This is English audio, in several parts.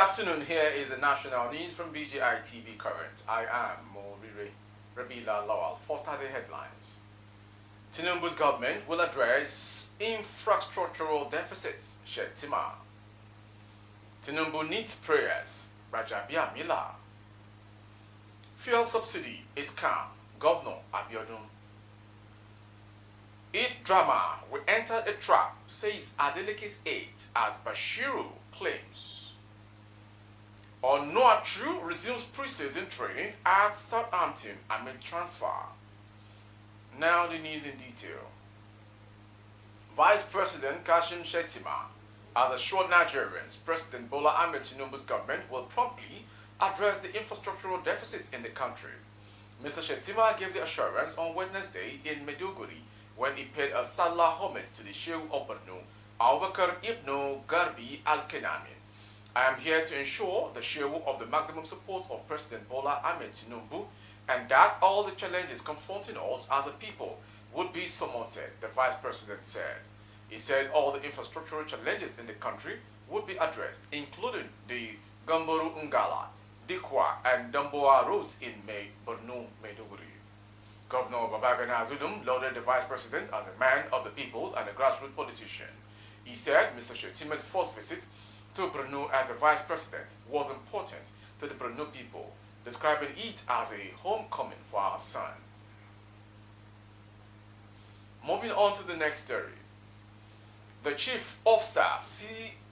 afternoon. Here is the national news from BGI TV Current. I am Morire Rabila Lawal. For starting headlines, Tinubu's government will address infrastructural deficits. Shetima. Tinubu needs prayers. Rajabia Mila. Fuel subsidy is calm. Governor Abiodun. Eid drama will enter a trap, says Adeleke's aide as Bashiro claims. Onuachu resumes pre-season training at Southampton amid transfer. Now the news in detail. Vice President Kashim Shettima has assured Nigerians President Bola Ahmed Tinubu's government will promptly address the infrastructural deficit in the country. Mr. Shettima gave the assurance on Wednesday in Maiduguri when he paid a Salah homage to the Sheikh of Borno, Abubakar ibn Garbi al-Kenami. I am here to ensure the share of the maximum support of President Bola Ahmed Tinubu and that all the challenges confronting us as a people would be surmounted, the Vice President said. He said all the infrastructural challenges in the country would be addressed, including the Gamboru Ngala, Dikwa, and Damboa roads in Borno, Maiduguri. Governor Babagana Zulum lauded the Vice President as a man of the people and a grassroots politician. He said Mr. Shettima's first visit to Borno as the Vice President was important to the Borno people, describing it as a homecoming for our son. Moving on to the next story. The Chief of Staff,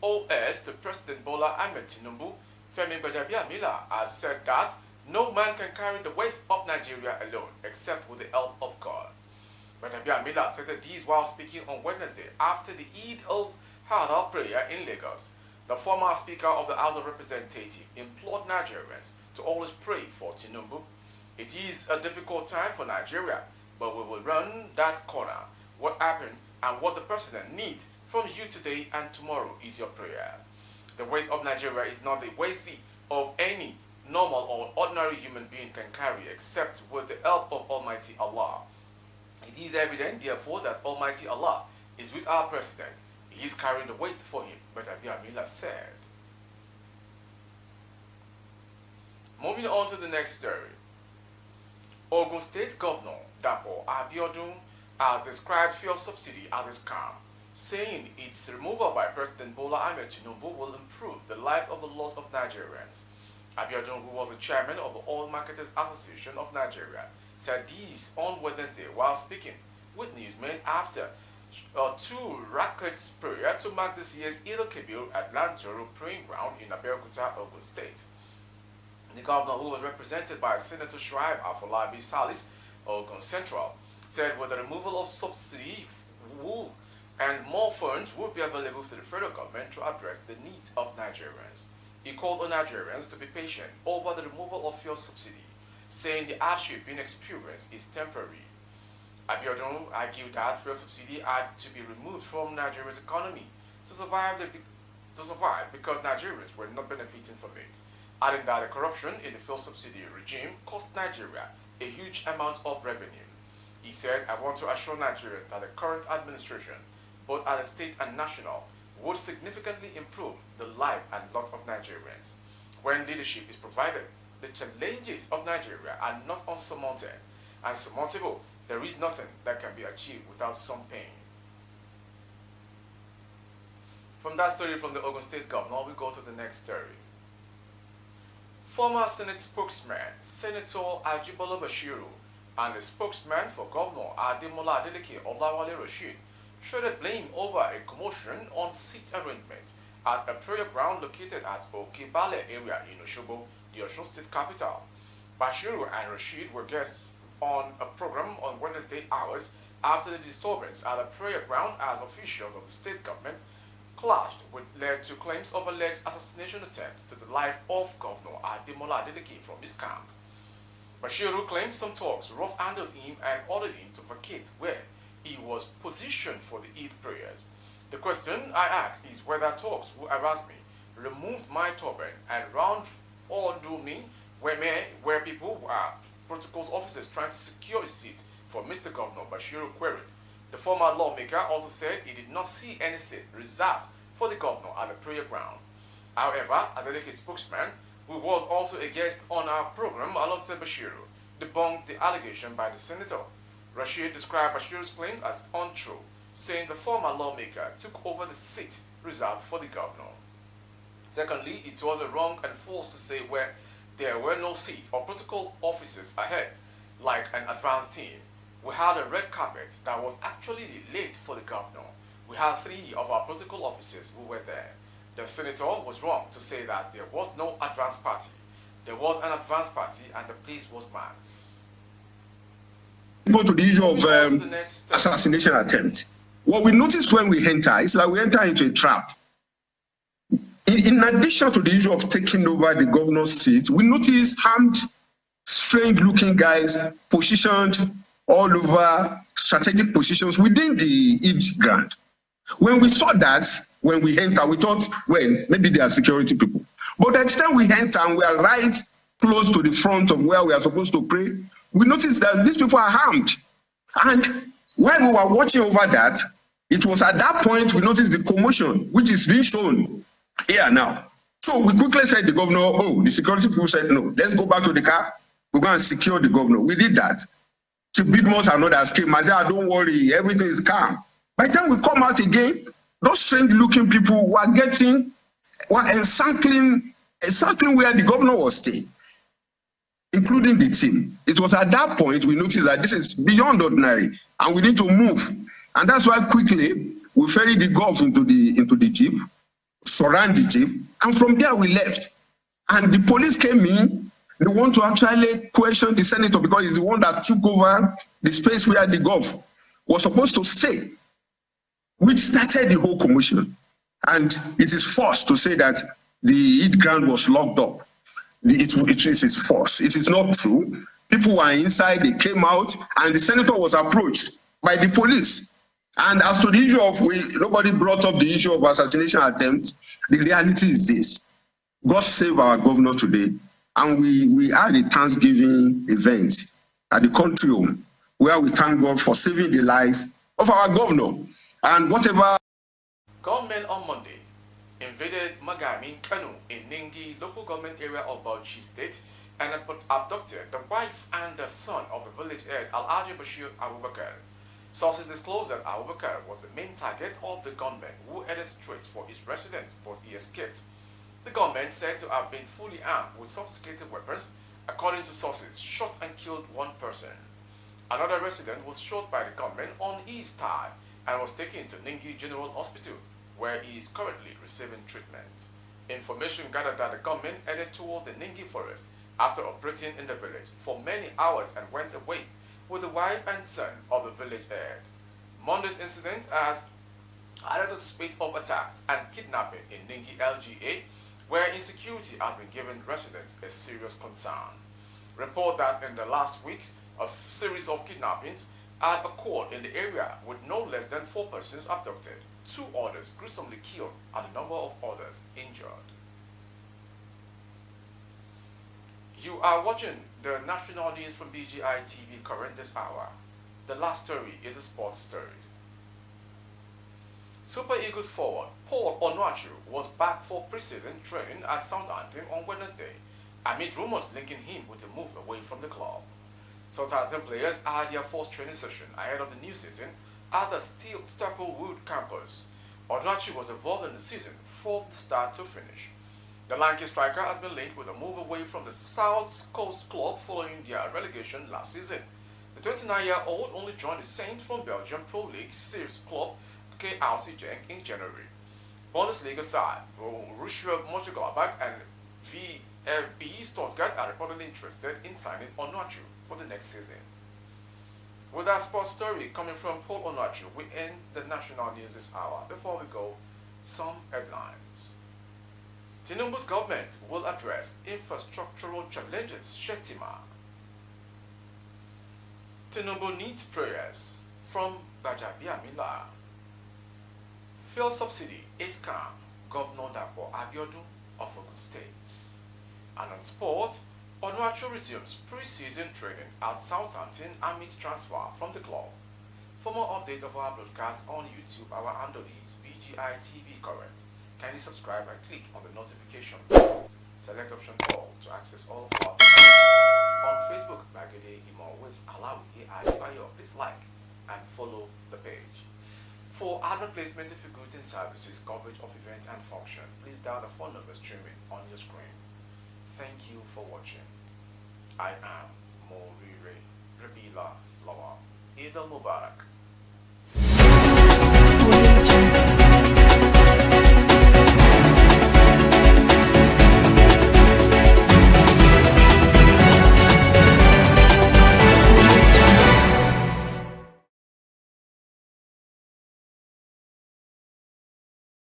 COS to President Bola Ahmed Tinubu, Femi Gbajabiamila, has said that no man can carry the weight of Nigeria alone except with the help of God. Gbajabiamila stated this while speaking on Wednesday after the Eid al-Adha prayer in Lagos. The former Speaker of the House of Representatives implored Nigerians to always pray for Tinubu. It is a difficult time for Nigeria, but we will run that corner. What happened and what the President needs from you today and tomorrow is your prayer. The weight of Nigeria is not the weight of any normal or ordinary human being can carry except with the help of Almighty Allah. It is evident, therefore, that Almighty Allah is with our President. He is carrying the weight for him, but Abiamila said. Moving on to the next story. Ogun State Governor Dapo Abiodun has described fuel subsidy as a scam, saying its removal by President Bola Ahmed Tinubu will improve the lives of a lot of Nigerians. Abiodun, who was the chairman of the Oil Marketers Association of Nigeria, said this on Wednesday while speaking with newsmen after two rackets prayer to mark this year's Eid al-Kabir at Lantoro praying ground in Abeokuta, Ogun State. The governor, who was represented by Senator Shuaib Afolabi Salis, Ogun Central, said with the removal of subsidy and more funds would be available to the federal government to address the needs of Nigerians. He called on Nigerians to be patient over the removal of fuel subsidy, saying the hardship being experienced is temporary. Abiodun argued that fuel subsidy had to be removed from Nigeria's economy to survive because Nigerians were not benefiting from it, adding that the corruption in the fuel subsidy regime cost Nigeria a huge amount of revenue. He said, I want to assure Nigerians that the current administration, both at the state and national, would significantly improve the life and lot of Nigerians. When leadership is provided, the challenges of Nigeria are not unsurmounted. Unsurmountable, there is nothing that can be achieved without some pain. From that story from the Ogun State Governor, we go to the next story. Former Senate spokesman Senator Ajibolo Bashiro and the spokesman for Governor Ademola Adeleke Olawale Rashid shredded blame over a commotion on seat arrangement at a prayer ground located at Okebale area in Osogbo, the Osun State capital. Bashiro and Rashid were guests on a program on Wednesday hours after the disturbance at a prayer ground as officials of the state government clashed, which led to claims of alleged assassination attempts to the life of Governor Ademola Adeleke from his camp. Bashiro claimed some talks rough-handled him and ordered him to vacate where he was positioned for the Eid prayers. The question I asked is whether talks who harassed me, removed my turban, and round or do me where people were protocols officers trying to secure a seat for Mr. Governor, Bashiro queried. The former lawmaker also said he did not see any seat reserved for the governor at the prayer ground. However, Adeleke spokesman, who was also a guest on our program alongside Bashiro, debunked the allegation by the senator. Rashid described Bashiro's claims as untrue, saying the former lawmaker took over the seat reserved for the governor. Secondly, it was wrong and false to say where there were no seats or protocol officers ahead, like an advance team. We had a red carpet that was actually laid for the governor. We had 3 of our protocol officers who were there. The senator was wrong to say that there was no advance party. There was an advance party and the place was marked. Go to the issue of assassination attempt. What we noticed when we enter is that we enter into a trap. In addition to the issue of taking over the governor's seat, we noticed armed, strange-looking guys positioned all over strategic positions within the Eid ground. When we saw that, when we enter, we thought, well, maybe they are security people. But by the time we enter and we are right close to the front of where we are supposed to pray, we noticed that these people are armed. And while we were watching over that, it was at that point we noticed the commotion, which is being shown here now. So we quickly said to the governor, oh, the security people said, no, let's go back to the car. We're going to secure the governor. We did that. Chief Bidmos and others came and said, don't worry, everything is calm. By the time we come out again, those strange-looking people were encircling where the governor was staying, including the team. It was at that point we noticed that this is beyond ordinary and we need to move. And that's why quickly we ferried the Gulf into the jeep, surround the jeep, and from there we left. And the police came in. They want to actually question the senator because he's the one that took over the space where the Gulf was supposed to stay, which started the whole commotion. And it is false to say that the Eid ground was locked up. It is false. It is not true. People were inside, they came out, and the senator was approached by the police. And as to the issue of, nobody brought up the issue of assassination attempt. The reality is this. God save our governor today. And we had a Thanksgiving event at the country home where we thank God for saving the life of our governor. And whatever. Gunmen on Monday invaded Magamin Kanu in Ningi, local government area of Bauchi State, and abducted the wife and the son of the village head, Alhaji Bashiro Abubakar. Sources disclosed that Abubakar was the main target of the gunmen who headed straight for his residence, but he escaped. The gunmen said to have been fully armed with sophisticated weapons, according to sources, shot and killed one person. Another resident was shot by the gunmen on his thigh and was taken to Ningi General Hospital, where he is currently receiving treatment. Information gathered that the gunmen headed towards the Ningi forest after operating in the village for many hours and went away with the wife and son of the village head. Monday's incident has added to the spate of attacks and kidnapping in Ningi LGA, where insecurity has been giving residents a serious concern. Report that in the last weeks, a series of kidnappings had occurred in the area with no less than 4 persons abducted, 2 others gruesomely killed, and a number of others injured. You are watching the national news from BGI TV current this hour. The last story is a sports story. Super Eagles forward Paul Onuachu was back for preseason training at Southampton on Wednesday, amid rumors linking him with a move away from the club. Southampton players had their first training session ahead of the new season at the Staplewood campus. Onuachu was involved in the season from the start to finish. The Lanky striker has been linked with a move away from the South Coast club following their relegation last season. The 29-year-old only joined the Saints from Belgium Pro League Series club KRC Genk in January. Bundesliga side Borussia Mönchengladbach and VfB Stuttgart are reportedly interested in signing Onuachu for the next season. With our sports story coming from Paul Onuachu, we end the national news this hour. Before we go, some headlines. Tinubu's government will address infrastructural challenges, Shetima. Tinubu needs prayers from Bajabiamila. Fuel subsidy is calm, Governor Dapo Abiodun of Ogun State. And on sport, Onuachu resumes pre-season training at Southampton amid transfer from the club. For more updates of our broadcast on YouTube, our handle is BGI TV Current. Kindly subscribe and click on the notification bell. Select option all to access all of our videos. On Facebook, Bagede Imo with Alawi Adebayo. Please like and follow the page. For advert placement and figurating services, coverage of events and function, please dial the phone number streaming on your screen. Thank you for watching. I am Morire Rabila Lawal. Eid al Mubarak.